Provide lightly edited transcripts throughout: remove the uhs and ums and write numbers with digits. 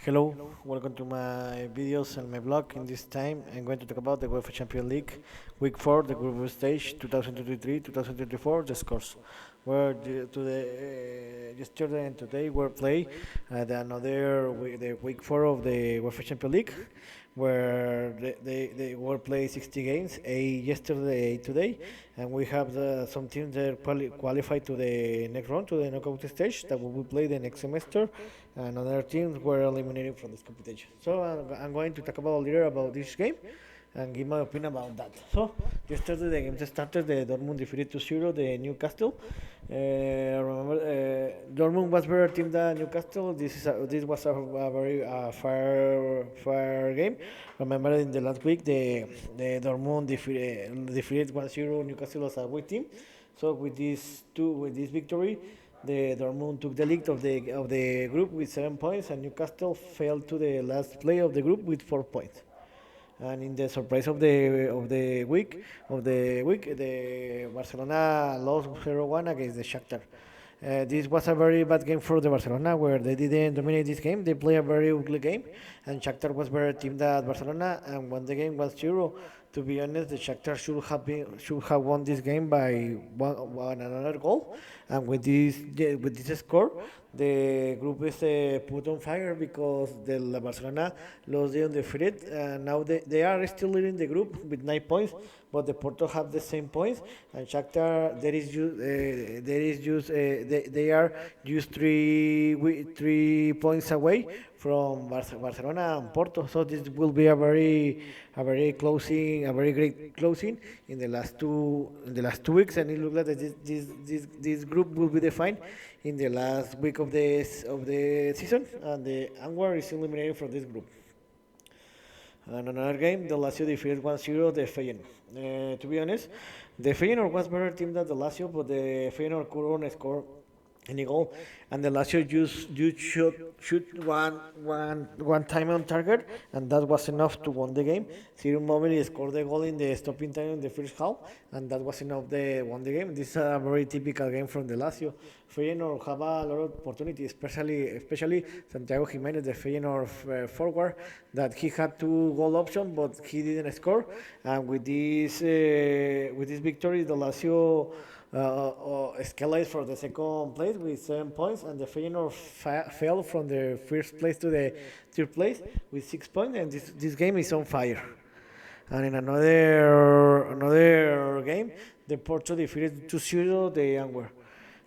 Hello, welcome to my videos and my blog. In this time, I'm going to talk about the UEFA Champions League, Week 4, the group stage, 2023-2024, the scores. Where yesterday and today were play the Week 4 of the UEFA Champions League, where they were play 60 games, 8 yesterday, 8 today, and we have some teams that qualified to the next round, to the knockout stage, that will be played the next semester, and other teams were eliminated from this competition. So I'm going to talk about a little about this game and give my opinion about that. So yesterday the game started. The Dortmund defeated 2-0 the Newcastle. Remember, Dortmund was better team than Newcastle. This was a very fair game. Remember, in the last week the Dortmund defeated 1-0 Newcastle as a weak team. So with this victory, the Dortmund took the lead of the group with 7 points, and Newcastle fell to the last play of the group with 4 points. And in the surprise of the week, the Barcelona lost 0-1 against the Shakhtar. This was a very bad game for the Barcelona, where they didn't dominate this game. They played a very ugly game, and Shakhtar was better team than Barcelona, and when the game was 0. To be honest, the Shakhtar should have won this game by one another goal, and with this score, the group is put on fire because the La Barcelona lost the undefeated, and now they are still leading the group with 9 points, but the Porto have the same points, and Shakhtar they are just 3 points away from Barcelona and Porto. So this will be a very great closing in the last 2 weeks, and it looks like that this group will be defined in the last week of the season, and the Antwerp is eliminated from this group. And another game, the Lazio defeated 1-0 the Feyenoord. To be honest, the Feyenoord was better team than the Lazio, but the Feyenoord couldn't score any goal, and the Lazio just shoot one time on target, and that was enough to win the game. Ciro Immobile scored the goal in the stopping time in the first half, and that was enough to win the game. This is a very typical game from the Lazio. Feyenoord have a lot of opportunities, especially Santiago Jimenez, the Feyenoord forward, that he had 2 goal options, but he didn't score. And with this victory, the Lazio escalates for the second place with 7 points, and the Feyenoord fell from the first place to the third place with 6 points, and this game is on fire. And in another game, the Porto defeated 2-0 the Antwerp.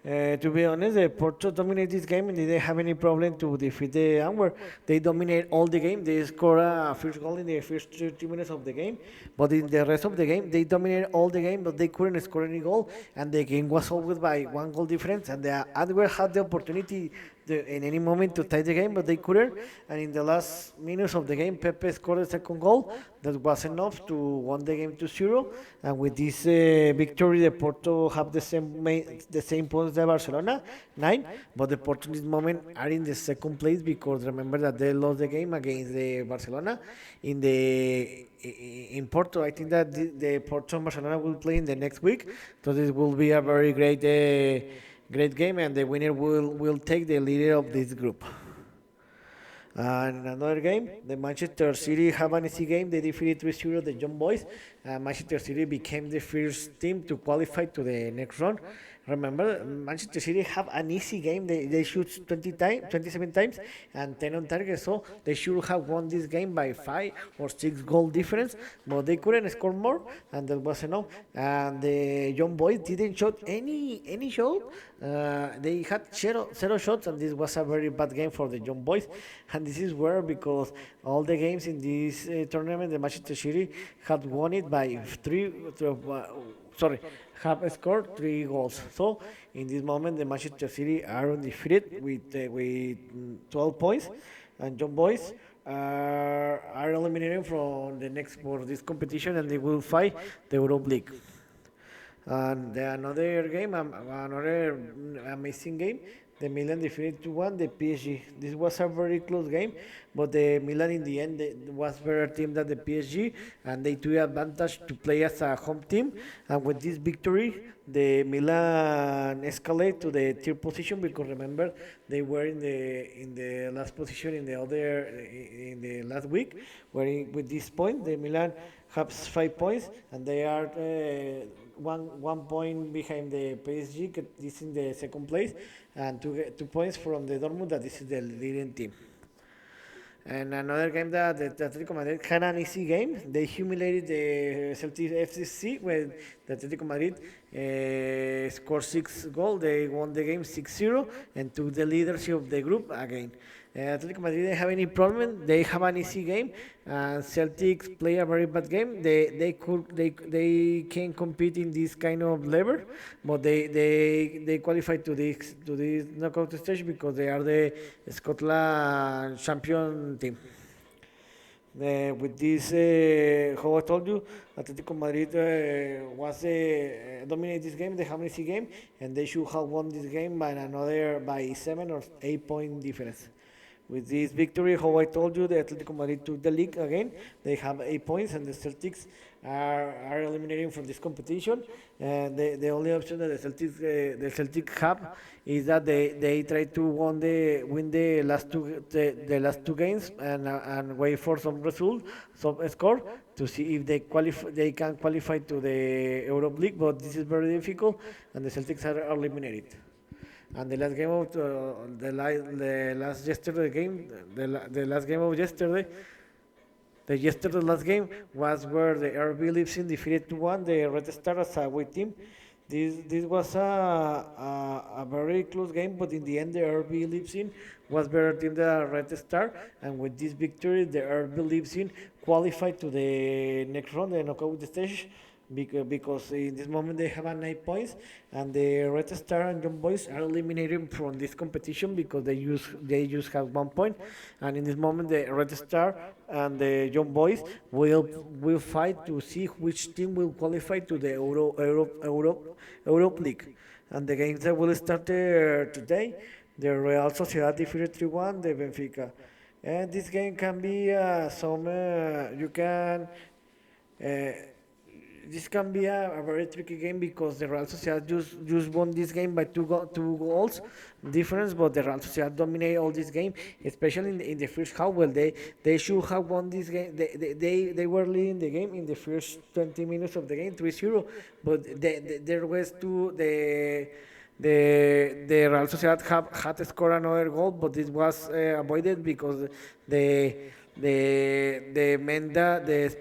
To be honest, the Porto dominated this game and they didn't have any problem to defeat the Antwerp. They dominate all the game. They scored a first goal in the first 30 minutes of the game, but in the rest of the game, they dominated all the game, but they couldn't score any goal, and the game was solved by 1 goal difference. And the Antwerp had the opportunity in any moment to tie the game, but they couldn't. And in the last minutes of the game, Pepe scored the second goal. That was enough to win the game 2-0. And with this victory, the Porto have the same points as Barcelona, 9. But the Porto in this moment are in the second place because remember that they lost the game against the Barcelona in Porto. I think that the Porto and Barcelona will play in the next week, so this will be a very great game, and the winner will take the leader of this group. And another game, the Manchester City have an easy game. They defeated 3-0 the Young Boys. Manchester City became the first team to qualify to the next round. Remember, Manchester City have an easy game. They shoot 27 times, and 10 on target. So they should have won this game by 5 or 6 goal difference, but they couldn't score more, and that was enough. And the Young Boys didn't shot any shot. They had zero shots, and this was a very bad game for the Young Boys. And this is where, because all the games in this tournament, the Manchester City had won it by have scored 3 goals. So in this moment, the Manchester City are undefeated with 12 points, and Young Boys are eliminated from the next for this competition, and they will fight the Europe League. And another game, another amazing game. The Milan defeated 2-1 the PSG. This was a very close game, but the Milan in the end was better team than the PSG, and they took advantage to play as a home team. And with this victory, the Milan escalate to the third position because remember they were in the last position in the last week. With this point, the Milan has 5 points, and they are one point behind the PSG. This is in the second place, and 2 points from the Dortmund. That this is the leading team. And another game that the Atletico Madrid had an easy game. They humiliated the Celtic FCC when the Atletico Madrid scored 6 goals. They won the game 6-0 and took the leadership of the group again. Atletico Madrid didn't have any problem. They have an easy game. Celtics play a very bad game. They can compete in this kind of level, but they qualify to this knockout stage because they are the Scotland champion team. With this, how I told you, Atletico Madrid was dominate this game. They have an easy game, and they should have won this game by 7 or 8 point difference. With this victory, how I told you, the Atletico Madrid took the league again. They have 8 points, and the Celtics are eliminating from this competition. And the only option that the Celtics have is that they try to win the last two games and wait for some result, some score to see if they can qualify to the Europe League. But this is very difficult, and the Celtics are eliminated. And the last game of the last yesterday game, the last game of yesterday, the yesterday last game was where the RB Leipzing defeated 2-1 the Red Star as a away team. This was a very close game, but in the end the RB Leipzing was better than the Red Star, and with this victory the RB Leipzing qualified to the next round, the knockout stage, because in this moment they have 9 points, and the Red Star and Young Boys are eliminated from this competition because they just have 1 point, and in this moment the Red Star and the Young Boys will fight to see which team will qualify to the Europe League, and the games that will start today. The Real Sociedad defeated 3-1 the Benfica, and this game can be you can. Uh, this can be a very tricky game because the Real Sociedad just won this game by two goals difference, but the Real Sociedad dominate all this game, especially in the first half. Well, they should have won this game. They were leading the game in the first 20 minutes of the game, 3-0, but there was the Real Sociedad had scored another goal, but this was avoided because the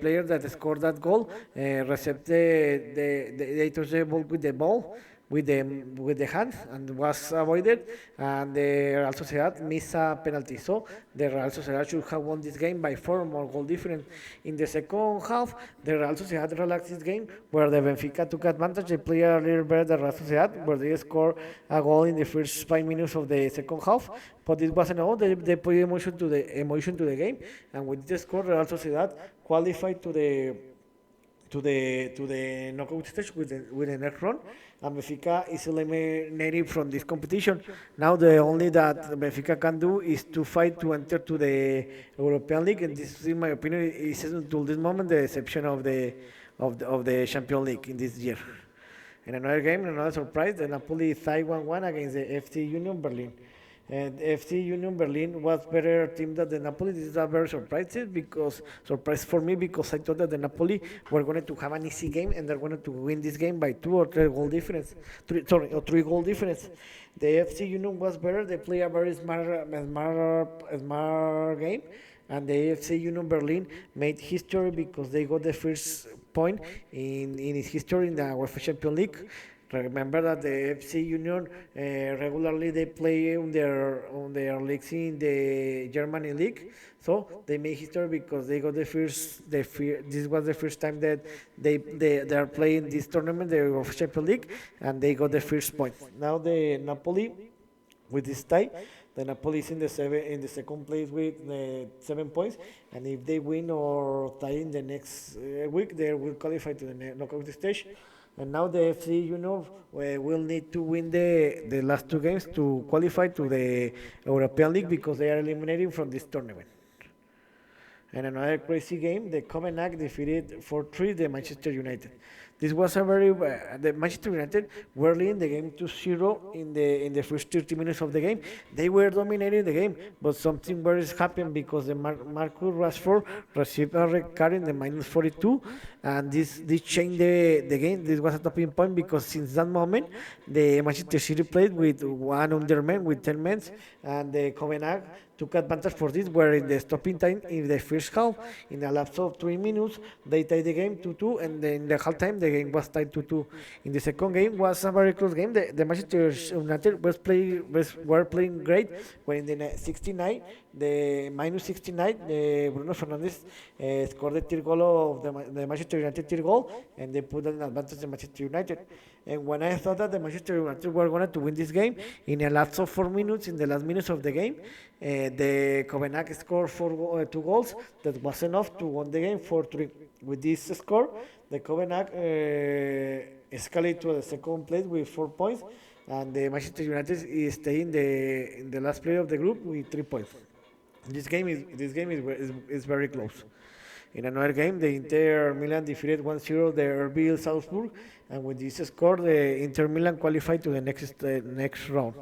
player that scored that goal received they touched the ball with the hand and was avoided, and the Real Sociedad missed a penalty. So the Real Sociedad should have won this game by 4 more goal difference. In the second half, the Real Sociedad relaxed this game where the Benfica took advantage. They played a little better than Real Sociedad, where they scored a goal in the first 5 minutes of the second half. But it wasn't all. They put emotion to the game, and with this score, Real Sociedad qualified to the knockout stage with the next round, and Benfica is eliminated from this competition. Now the only that Benfica can do is to fight to enter to the European League, and this, in my opinion, is until this moment the exception of the Champions League in this year. In another game, another surprise, the Napoli tied 1-1 against the FC Union Berlin. And FC Union Berlin was better team than the Napoli. This is a very surprise for me because I thought that the Napoli were going to have an easy game and they're going to win this game by 2 or 3 goal difference. 3 goal difference. The FC Union was better. They play a very smart game, and the FC Union Berlin made history because they got the first point in its history in the UEFA Champions League. Remember that the FC Union regularly they play on their leagues in the Germany league, so they made history because they got this was the first time that they are playing this tournament, the UEFA Champions League, and they got the first point. Now the Napoli with this tie. The Napoli is in the second place with 7 points, and if they win or tie in the next week, they will qualify to the knockout stage. And now the FC, will need to win the last two games to qualify to the European League because they are eliminating from this tournament. And another crazy game, the Kovenhavn defeated 4-3 the Manchester United. This was a very the Manchester United were leading the game 2-0 in the first 30 minutes of the game. They were dominating the game, but something worse happened because the Marcus Rashford received a red card in the minus 42, and this changed the game. This was a topping point because since that moment the Manchester City played with one underman with 10 men, and the Copenhagen took advantage for this, where in the stopping time in the first half, in a lapse of 3 minutes, they tied the game 2-2, and then in the half time the game was tied 2-2. In the second game was a very close game. The Manchester United were playing great. When in the 69, the minus 69, Bruno Fernandes scored the third goal of the Manchester United third goal, and they put an advantage to Manchester United. And when I thought that the Manchester United were going to win this game, in a lapse of 4 minutes, in the last minutes of the game, the Copenhagen scored two goals. That was enough to win the game 4-3. With this score, the Copenhagen escalated to the second place with 4 points, and the Manchester United is staying in the last place of the group with 3 points. This game is very close. In another game, the Inter Milan defeated 1-0 the RB Salzburg, and with this score, the Inter Milan qualified to the next round.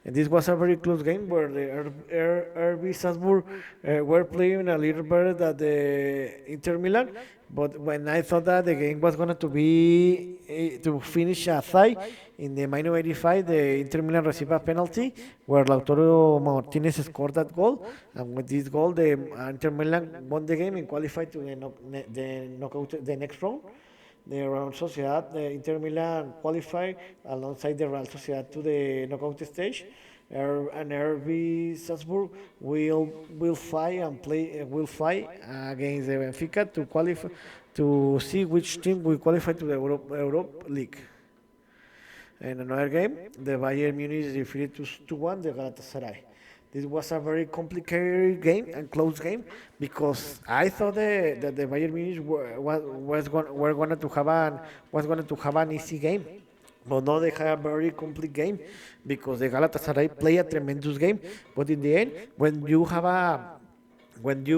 And this was a very close game where the RB Salzburg were playing a little better than the Inter Milan. But when I thought that the game was going to be to finish a tie, in the minus 85, the Inter Milan received a penalty where Lautaro Martinez scored that goal. And with this goal, the Inter Milan won the game and qualified to the next round. The Real Sociedad, the Inter Milan qualified alongside the Real Sociedad to the knockout stage. And RB Salzburg will fight against the Benfica to qualify to see which team will qualify to the Europa League. In another game, the Bayern Munich defeated 2-1 the Galatasaray. This was a very complicated game and close game because I thought that the Bayern Munich was going to have an easy game, but no, they had a very complete game because the Galatasaray play a tremendous game. But in the end, when you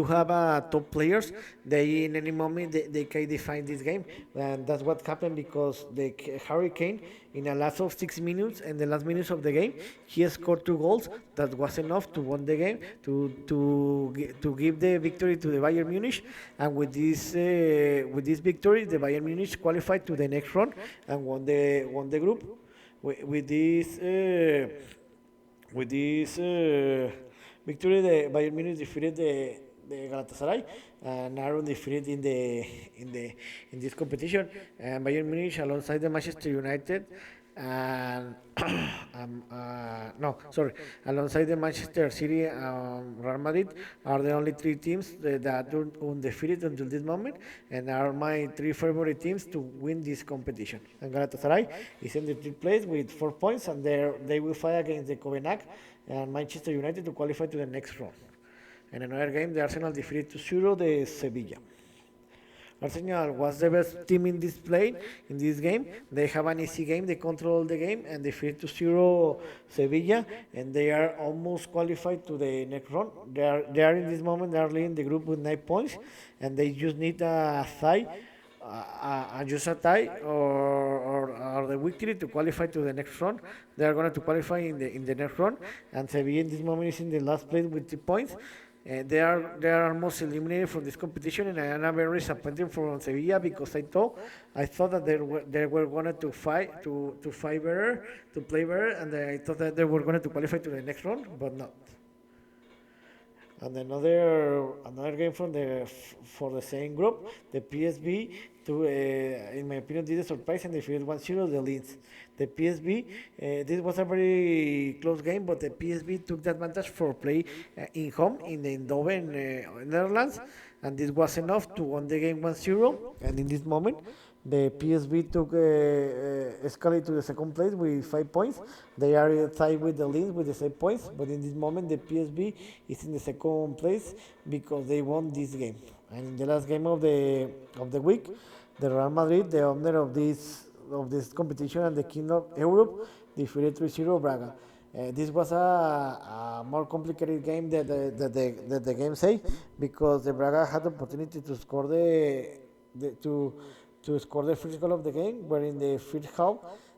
have top players, they in any moment they can define this game, and that's what happened because the Hurricane in the last of 6 minutes and the last minutes of the game, he scored 2 goals. That was enough to win the game to give the victory to the Bayern Munich, and with this victory, the Bayern Munich qualified to the next round and won the group. With this victory, the Bayern Munich defeated the Galatasaray and are undefeated in this competition. And Bayern Munich, alongside the Manchester United, and alongside the Manchester City and Real Madrid, are the only three teams that are undefeated until this moment, and are my three favorite teams to win this competition. And Galatasaray is in the third place with 4 points, and they will fight against the Copenhagen and Manchester United to qualify to the next round. In another game, the Arsenal defeated 2-0 the Sevilla. Arsenal was the best team in this game. They have an easy game, they control the game, and defeated 2-0 Sevilla, and they are almost qualified to the next round. They are in this moment, they are leading the group with 9 points, and they just need a tie, or the victory to qualify to the next round. They are going to qualify in the next round, and Sevilla in this moment is in the last place with 3 points. They are almost eliminated from this competition, and I am very disappointed for Sevilla because I thought that they were going to fight better, to play better, and I thought that they were going to qualify to the next round, but not. And another game for the same group, the PSV, in my opinion, did a surprise and defeated 1-0 the Leeds. The PSV, this was a very close game, but the PSV took the advantage for play in home in the Eindhoven, Netherlands, and this was enough to win the game 1-0. And in this moment, the PSV took escalate to the second place with 5 points. They are tied with the Leeds with the same points, but in this moment the PSV is in the second place because they won this game. And in the last game of the week, the Real Madrid, the owner of this of this competition and the King of Europe defeated 3-0 Braga. This was a more complicated game that the game say, because the Braga had the opportunity to score the to score the first goal of the game, where in the first half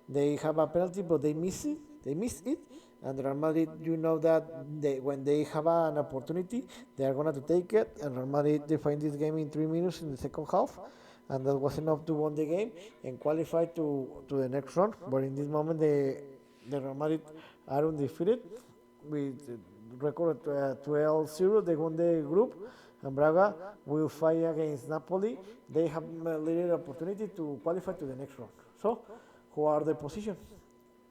they have a penalty but they miss it. They missed it, and Real Madrid, you know that when they have an opportunity, they are going to take it. And Real Madrid defined this game in 3 minutes in the second half, and that was enough to win the game and qualify to the next round. But in this moment, the Real Madrid are undefeated with record 12-0. They won the group, and Braga will fight against Napoli. They have a little opportunity to qualify to the next round. So, who are the positions?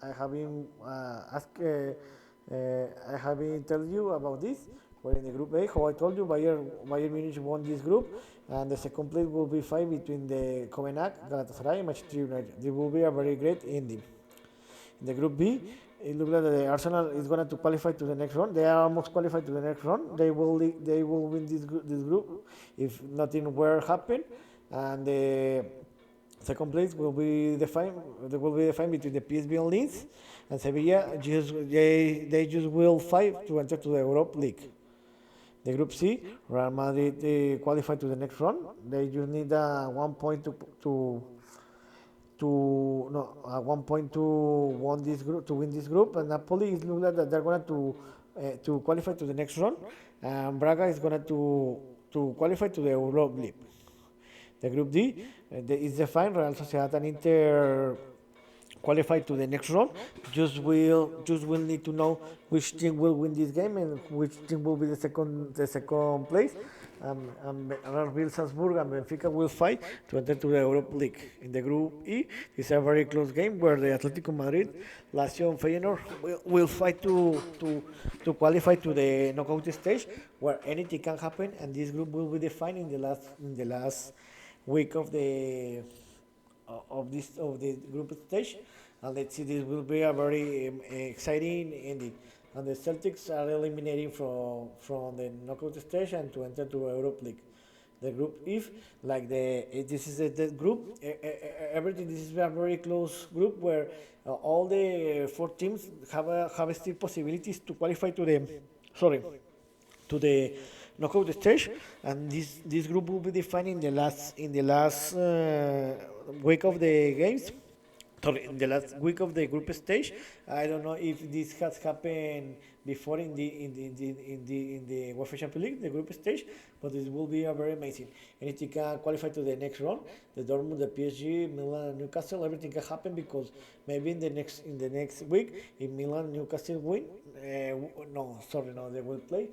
I have been I have been telling you about this. We're in the group A. How I told you, Bayern Munich won this group, and the second place will be fight between the Kovenhavn, Galatasaray, and Manchester United. This will be a very great ending. In the group B, it looks like the Arsenal is going to qualify to the next round. They are almost qualified to the next round. They will win this group if nothing were happen, and the second place will be defined. There will be defined between the PSV and Leeds, and Sevilla. They just will fight to enter to the Europa League. The Group C, Real Madrid qualify to the next round. They just need 1 point to 1 point to win this group, and Napoli is looking like that they're going to qualify to the next round, and Braga is going to qualify to the Europa League. The Group D is defined. Real Sociedad and Inter qualify to the next round. Just will need to know which team will win this game and which team will be the second place. RB Salzburg and Benfica will fight to enter to the Europa League. In the Group E, it's a very close game where the Atlético Madrid, Lazio, and Feyenoord will fight to qualify to the knockout stage, where anything can happen, and this group will be defined in the last week of the group stage. And let's see, this will be a very exciting ending. And the Celtics are eliminating from the knockout stage and to enter to Europa League. The group F, this is the group. Everything. This is a very close group where all the 4 teams have still possibilities to qualify to the knockout stage, and this group will be defined in the last week of the games. Sorry, in the last week of the group stage. I don't know if this has happened before in the UEFA Champions League, the group stage, but this will be very amazing. Anything can qualify to the next round. The Dortmund, the PSG, Milan, Newcastle, everything can happen, because maybe in the next week, if Milan, Newcastle win, they will play.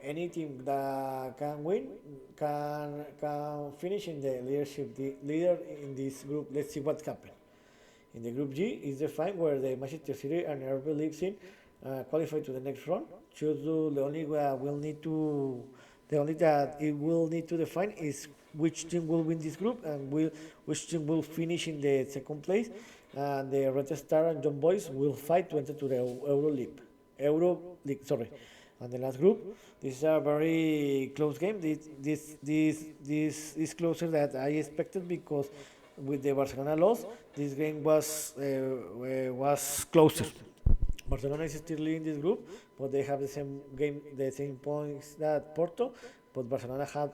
Any team that can win can finish in the leader in this group. Let's see what happens. In the Group G is the fight where the Manchester City and RB Leipzing qualify to the next round. The only that it will need to define is which team will win this group and which team will finish in the second place. And the Red Star and John Boys will fight to enter to the Euro League. Sorry. And the last group, this is a very close game. This is closer than I expected, because with the Barcelona loss, this game was closer. Barcelona is still leading this group, but they have the same points that Porto. But Barcelona have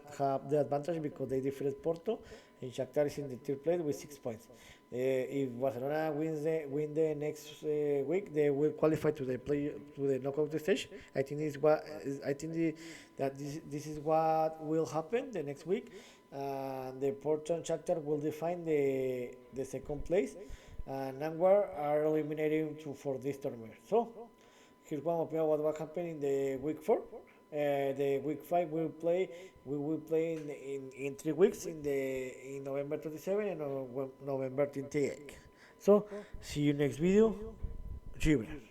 the advantage because they defeated Porto, and Shakhtar is in the third place with 6 points. If Barcelona win the next week, they will qualify to the knockout stage. I think this is what will happen the next week. The Porto and Shakhtar will define the second place, and Antwerp are eliminating for this tournament. So here's one of what will happen in the week 4. The week 5 we will play in 3 weeks in November 27 and November 28. So see you next video. Gibraltar.